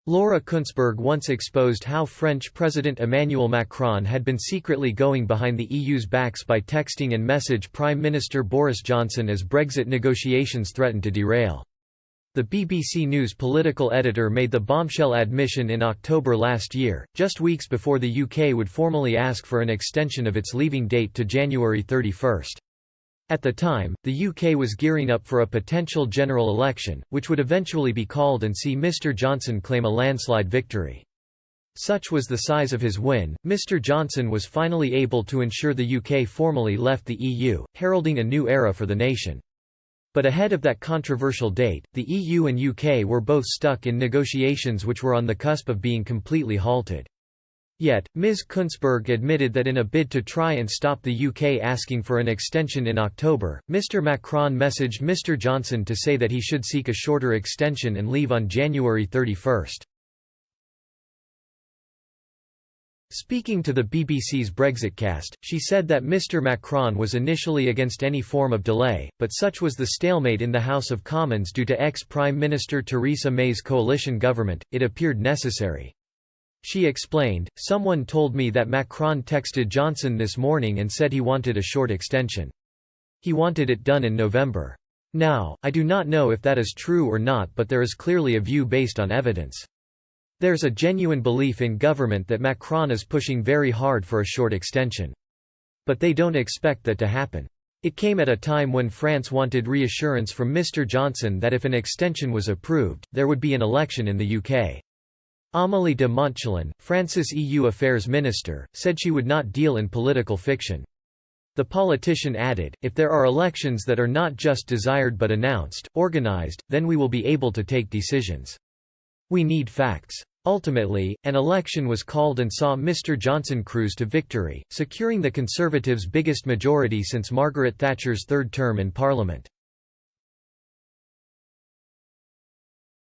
Laura Kuenssberg once exposed how French President Emmanuel Macron had been secretly going behind the EU's backs by texting and message Prime Minister Boris Johnson as Brexit negotiations threatened to derail. The BBC News political editor made the bombshell admission in October last year, just weeks before the UK would formally ask for an extension of its leaving date to January 31. At the time, the UK was gearing up for a potential general election, which would eventually be called and see Mr Johnson claim a landslide victory. Such was the size of his win, Mr Johnson was finally able to ensure the UK formally left the EU, heralding a new era for the nation. But ahead of that controversial date, the EU and UK were both stuck in negotiations which were on the cusp of being completely halted. Yet, Ms Kuenssberg admitted that in a bid to try and stop the UK asking for an extension in October, Mr Macron messaged Mr Johnson to say that he should seek a shorter extension and leave on January 31. Speaking to the BBC's Brexitcast, she said that Mr Macron was initially against any form of delay, but such was the stalemate in the House of Commons due to ex-Prime Minister Theresa May's coalition government, it appeared necessary. She explained, "Someone told me that Macron texted Johnson this morning and said he wanted a short extension. He wanted it done in November. Now, I do not know if that is true or not, but there is clearly a view based on evidence. There's a genuine belief in government that Macron is pushing very hard for a short extension. But they don't expect that to happen. It came at a time when France wanted reassurance from Mr Johnson that if an extension was approved, there would be an election in the UK." Amélie de Montchalin, France's EU Affairs Minister, said she would not deal in political fiction. The politician added, "If there are elections that are not just desired but announced, organized, then we will be able to take decisions. We need facts." Ultimately, an election was called and saw Mr Johnson cruise to victory, securing the Conservatives' biggest majority since Margaret Thatcher's third term in Parliament.